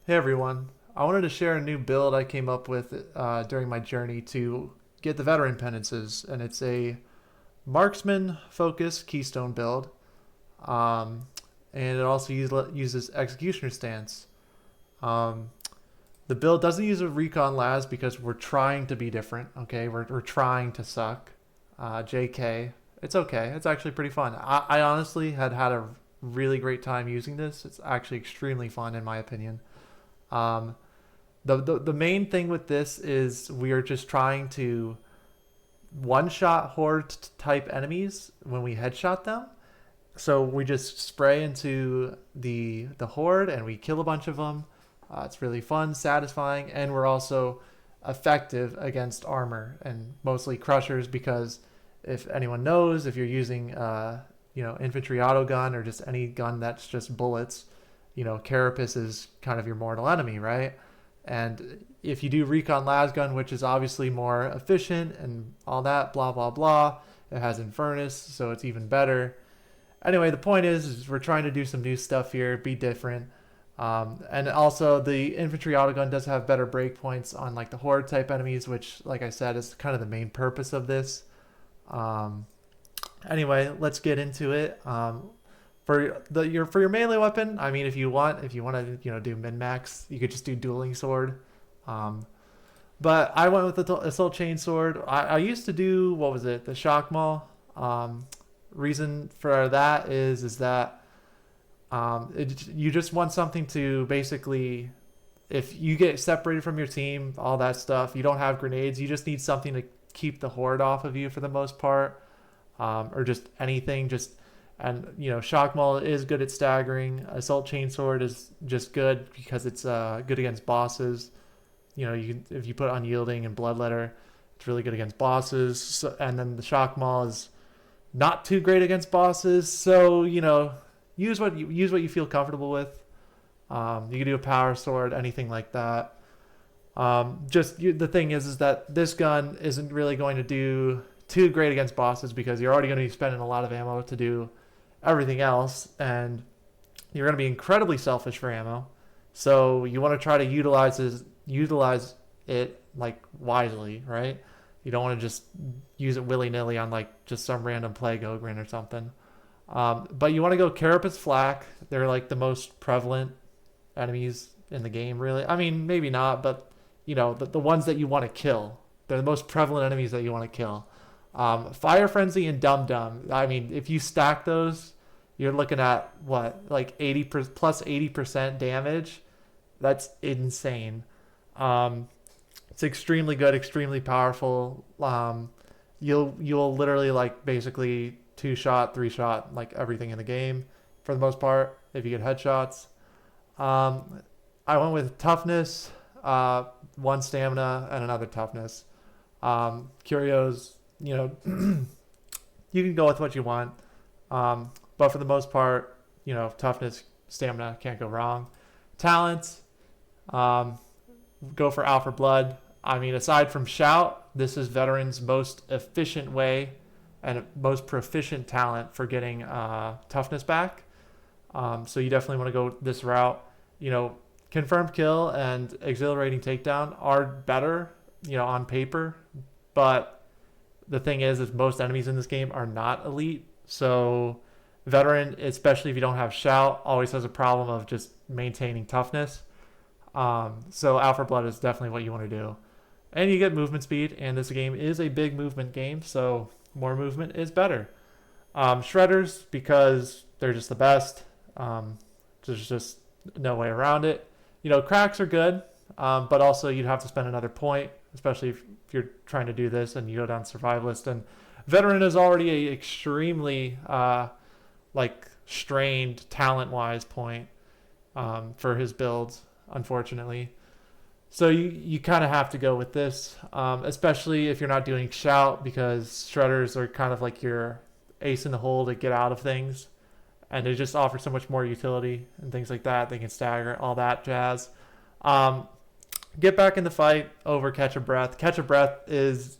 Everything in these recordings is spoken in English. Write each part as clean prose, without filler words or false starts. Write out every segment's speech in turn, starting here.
Hey everyone, I wanted to share a new build I came up with during my journey to get the veteran penances, and it's a marksman focused keystone build, um, and it also uses executioner stance. Um, the build doesn't use a recon las because we're trying to be different. Okay, we're trying to suck. JK, it's okay. It's actually pretty fun. I honestly had a really great time using this. It's actually extremely fun in my opinion. Um, the main thing with this is we are just trying to one shot horde type enemies when we headshot them. So we just spray into the horde and we kill a bunch of them. It's really fun, satisfying, and we're also effective against armor and mostly crushers because if anyone knows, if you're using infantry autogun or just any gun that's just bullets, carapace is kind of your mortal enemy, right? And if you do recon lasgun, which is obviously more efficient and all that, blah blah blah, it has Infernus, so it's even better. Anyway, the point is we're trying to do some new stuff here, be different. And also, the infantry autogun does have better breakpoints on like the horde type enemies, which, like I said, is kind of the main purpose of this. Um, anyway, let's get into it. For your melee weapon, I mean, if you want to do min max, you could just do dueling sword. Um, but I went with the assault chain sword. I used to do what was it, the shock maul. Reason for that is that you just want something to basically, if you get separated from your team, all that stuff, you don't have grenades. You just need something to keep the horde off of you for the most part, or just anything. Shock maul is good at staggering. Assault chainsword is just good because it's good against bosses. If you put unyielding and bloodletter, it's really good against bosses. And then the shock maul is not too great against bosses. So use what you feel comfortable with. You can do a power sword, anything like that. The thing is that this gun isn't really going to do too great against bosses because you're already going to be spending a lot of ammo to do everything else, and you're going to be incredibly selfish for ammo. So you want to try to utilize it like wisely, right? You don't want to just use it willy nilly on like just some random plague ogre or something. But you want to go Carapace Flak. They're like the most prevalent enemies in the game, really. I mean, maybe not, but the ones that you want to kill. They're the most prevalent enemies that you want to kill. Fire Frenzy and Dum Dum. I mean, if you stack those, you're looking at what, like 80% damage. That's insane. It's extremely good, extremely powerful. You'll literally like basically two shot, three shot, like everything in the game for the most part if you get headshots. I went with toughness, one stamina, and another toughness. Curios, you can go with what you want. But for the most part, toughness, stamina can't go wrong. Talents, go for Alpha Blood. I mean, aside from Shout, this is Veteran's most efficient way and most proficient talent for getting toughness back. So you definitely want to go this route. Confirmed kill and exhilarating takedown are better, on paper, but the thing is most enemies in this game are not elite. So veteran, especially if you don't have shout, always has a problem of just maintaining toughness. So Alpha Blood is definitely what you want to do. And you get movement speed, and this game is a big movement game, so more movement is better. Shredders, because they're just the best. There's just no way around it. Cracks are good, but also you'd have to spend another point, especially if you're trying to do this and you go down survivalist. And veteran is already a extremely strained talent-wise point for his builds, unfortunately. So you kind of have to go with this, especially if you're not doing shout, because shredders are kind of like your ace in the hole to get out of things, and they just offer so much more utility and things like that. They can stagger, all that jazz. Get back in the fight over Catch a Breath. Catch a Breath is,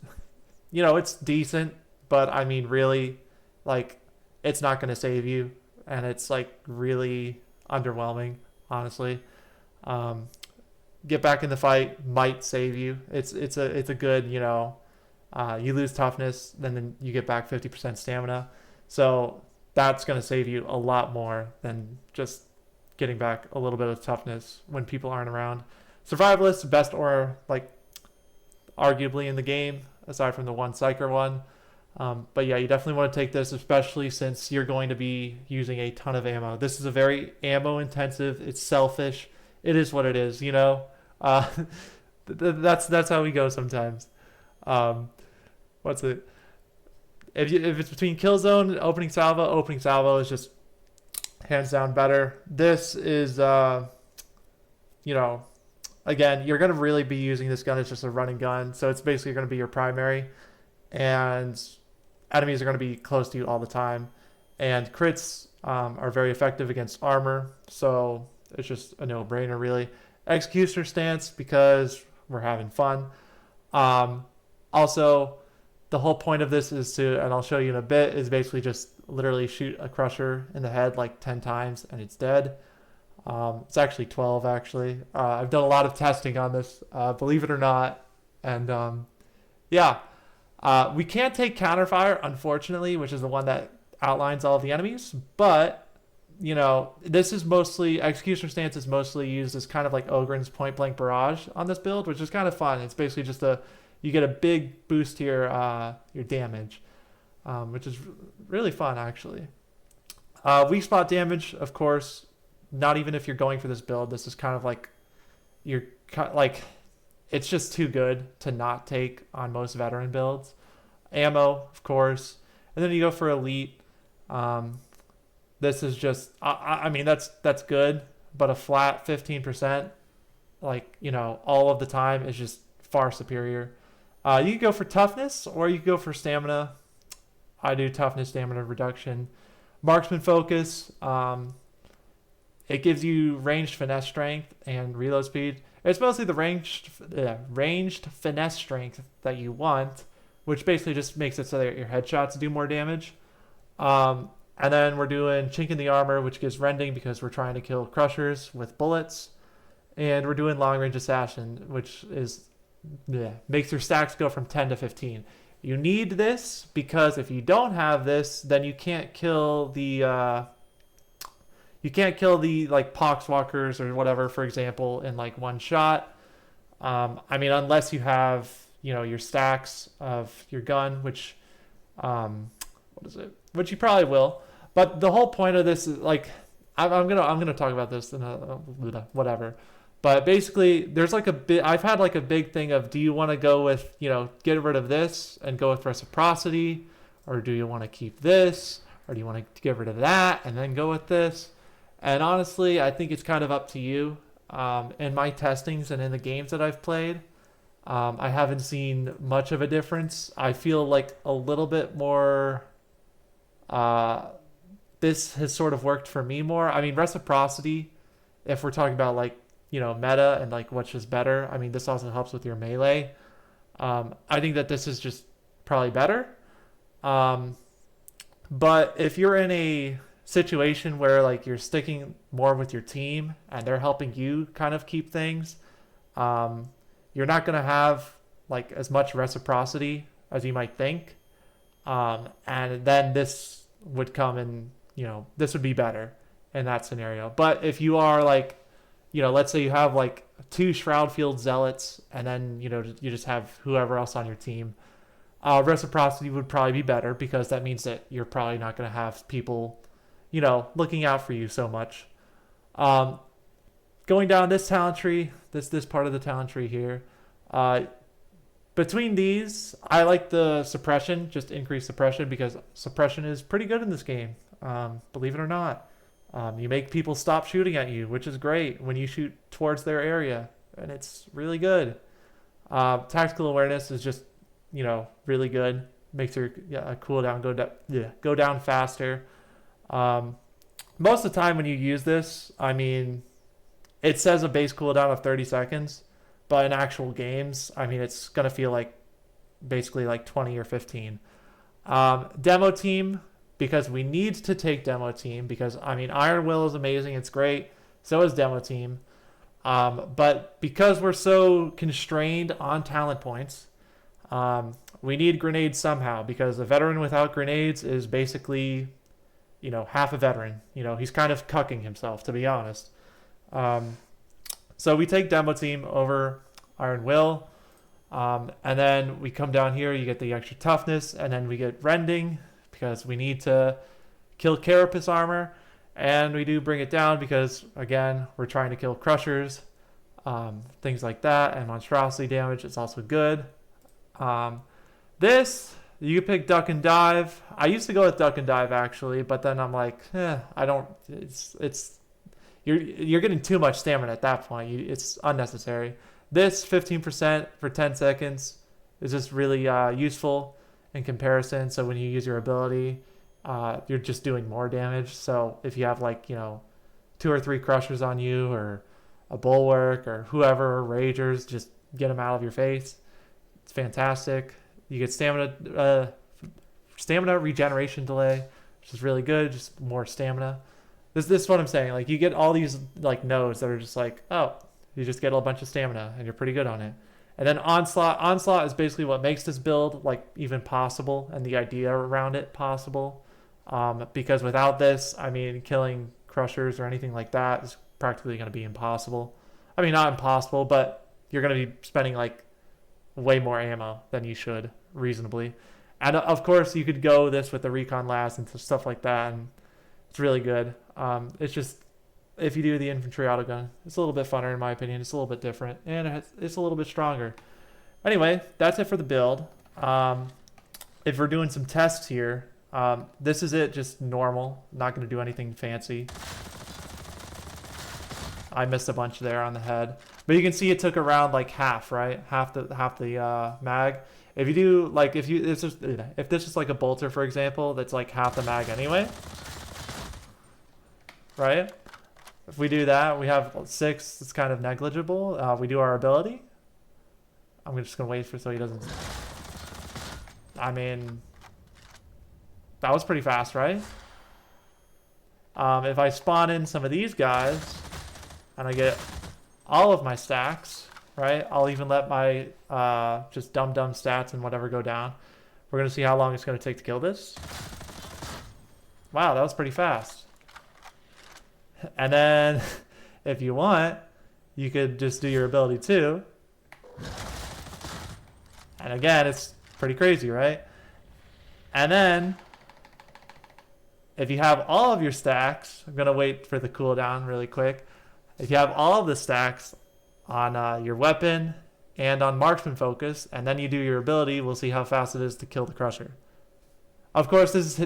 it's decent, but I mean, really, like, it's not going to save you, and it's like really underwhelming, honestly. get back in the fight might save you. It's a good, you lose toughness, then you get back 50% stamina. So that's going to save you a lot more than just getting back a little bit of toughness when people aren't around. Survivalist, best aura, like, arguably in the game, aside from the one Psyker one. But yeah, you definitely want to take this, especially since you're going to be using a ton of ammo. This is a very ammo intensive. It's selfish. It is what it is, Uh, that's how we go sometimes. What's it? If it's between Killzone and opening salvo is just hands down better. This is, again, you're going to really be using this gun as just a running gun. So it's basically going to be your primary. And enemies are going to be close to you all the time. And crits are very effective against armor. So it's just a no-brainer, really. Executioner stance, because we're having fun. Also, the whole point of this is to, and I'll show you in a bit, is basically just literally shoot a crusher in the head like 10 times and it's dead. It's actually 12, actually. I've done a lot of testing on this, believe it or not. And yeah, we can't take counterfire, unfortunately, which is the one that outlines all of the enemies. But, this is mostly, Executioner Stance is mostly used as kind of like Ogryn's point blank barrage on this build, which is kind of fun. It's basically just you get a big boost to your damage, which is really fun, actually. Weak spot damage, of course, not even if you're going for this build. This is kind of like, it's just too good to not take on most veteran builds. Ammo, of course. And then you go for elite. This is just, I mean, that's good, but a flat 15%, all of the time is just far superior. You can go for toughness or you can go for stamina. I do toughness, stamina reduction. Marksman focus. It gives you ranged finesse strength and reload speed. It's mostly the ranged finesse strength that you want, which basically just makes it so that your headshots do more damage. And then we're doing chink in the armor, which gives rending because we're trying to kill crushers with bullets. And we're doing long range assassin, which is makes your stacks go from 10 to 15. You need this because if you don't have this, then you can't kill the like poxwalkers or whatever, for example, in like one shot. I mean, unless you have your stacks of your gun, which which you probably will. But the whole point of this is like, I'm gonna talk about this in whatever. But basically, there's like I've had like a big thing of, do you want to go with, get rid of this and go with reciprocity? Or do you want to keep this? Or do you want to get rid of that and then go with this? And honestly, I think it's kind of up to you. In my testings and in the games that I've played, I haven't seen much of a difference. I feel like a little bit more, this has sort of worked for me more. I mean, reciprocity, if we're talking about like, meta and like what's just better. I mean, this also helps with your melee. I think that this is just probably better. But if you're in a situation where like you're sticking more with your team and they're helping you kind of keep things, you're not going to have like as much reciprocity as you might think. And then this would come in, this would be better in that scenario. But if you are like, let's say you have like 2 Shroudfield Zealots and then, you just have whoever else on your team, reciprocity would probably be better because that means that you're probably not going to have people, looking out for you so much. Going down this talent tree, this part of the talent tree here, between these, I like the suppression, just increase suppression, because suppression is pretty good in this game, believe it or not. You make people stop shooting at you, which is great when you shoot towards their area, and it's really good. Tactical awareness is just, really good. Makes your cooldown go down faster. Most of the time when you use this, I mean, it says a base cooldown of 30 seconds, but in actual games, I mean, it's going to feel like basically like 20 or 15. Demo team, because we need to take demo team, because I mean, Iron Will is amazing. It's great. So is demo team. But because we're so constrained on talent points, we need grenades somehow, because a veteran without grenades is basically, half a veteran. He's kind of cucking himself, to be honest. Um, so we take Demo Team over Iron Will. And then we come down here, you get the extra toughness, and then we get Rending, because we need to kill Carapace armor. And we do bring it down because, again, we're trying to kill Crushers, things like that, and Monstrosity damage is also good. This, you can pick Duck and Dive. I used to go with Duck and Dive, actually, but then I'm like, I don't, you're getting too much stamina at that point. It's unnecessary. This 15% for 10 seconds is just really useful in comparison. So when you use your ability, you're just doing more damage. So if you have 2 or 3 Crushers on you, or a Bulwark, or whoever, Ragers, just get them out of your face. It's fantastic. You get stamina regeneration delay, which is really good. Just more stamina. This is what I'm saying. You get all these nodes that are just you just get a bunch of stamina and you're pretty good on it. And then Onslaught is basically what makes this build even possible, and the idea around it possible. Because without this, killing Crushers or anything like that is practically going to be impossible. Not impossible, but you're going to be spending way more ammo than you should reasonably. And of course, you could go this with the Recon Last and stuff like that, and it's really good. It's just, if you do the infantry autogun, it's a little bit funner in my opinion. It's a little bit different, and it's a little bit stronger. Anyway, that's it for the build. If we're doing some tests here, this is it, just normal. Not going to do anything fancy. I missed a bunch there on the head, but you can see it took around half, right? Half the mag. If you do if this is a bolter, for example, that's half the mag anyway, right? If we do that, we have 6. It's kind of negligible. We do our ability. I'm just gonna wait so he doesn't. That was pretty fast, right? If I spawn in some of these guys and I get all of my stacks, right? I'll even let my just dumb stats and whatever go down. We're gonna see how long it's gonna take to kill this. Wow, that was pretty fast. And then, if you want, you could just do your ability too. And again, it's pretty crazy, right? And then, if you have all of your stacks, I'm going to wait for the cooldown really quick. If you have all of the stacks on your weapon and on marksman focus, and then you do your ability, we'll see how fast it is to kill the Crusher. Of course, this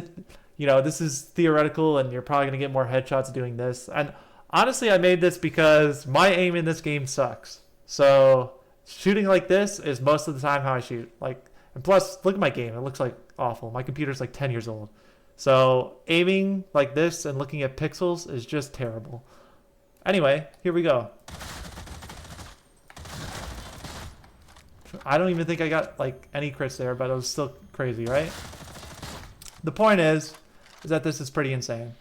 is theoretical, and you're probably going to get more headshots doing this. And honestly, I made this because my aim in this game sucks. So shooting like this is most of the time how I shoot. And plus, look at my game. It looks awful. My computer's 10 years old. So aiming like this and looking at pixels is just terrible. Anyway, here we go. I don't even think I got any crits there, but it was still crazy, right? The point is that this is pretty insane.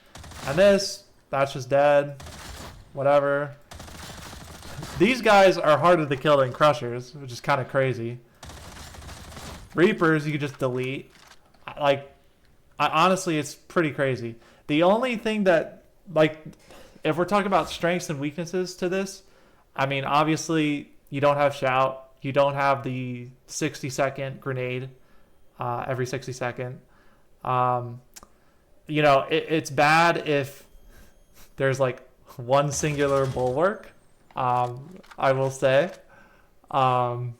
And that's just dead. Whatever. These guys are harder to kill than Crushers, which is kind of crazy. Reapers, you can just delete. Honestly, it's pretty crazy. The only thing that, if we're talking about strengths and weaknesses to this, obviously, you don't have Shout. You don't have the 60-second grenade every 60 second. It's bad if there's one singular Bulwark, I will say. What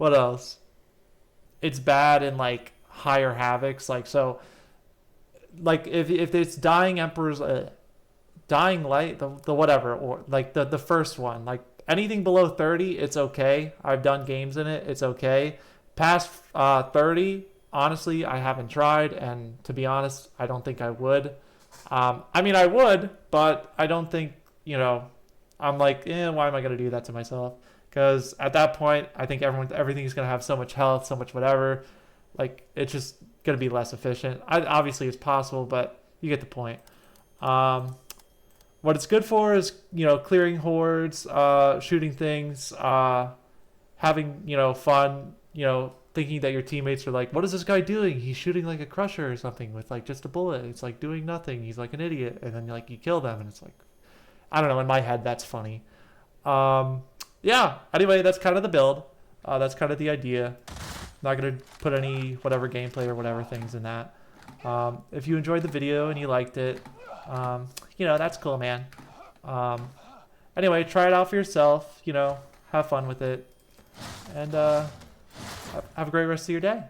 else? It's bad in higher havocs, if it's Dying Emperor's Dying Light, the whatever, or the first one, anything below 30, it's okay. I've done games in it, it's okay. Past 30, honestly, I haven't tried, and to be honest, I don't think I would. I would, but I don't think, I'm why am I going to do that to myself? Because at that point, I think everything's going to have so much health, so much whatever. It's just going to be less efficient. Obviously, it's possible, but you get the point. What what it's good for is, clearing hordes, shooting things, having, fun, thinking that your teammates are like, what is this guy doing? He's shooting like a crusher or something with like just a bullet. It's like doing nothing. He's like an idiot. And then like you kill them and it's like, I don't know. In my head, that's funny. Yeah. Anyway, that's kind of the build. That's kind of the idea. Not going to put any whatever gameplay or whatever things in that. If you enjoyed the video and you liked it, that's cool, man. Anyway, try it out for yourself, have fun with it. And have a great rest of your day.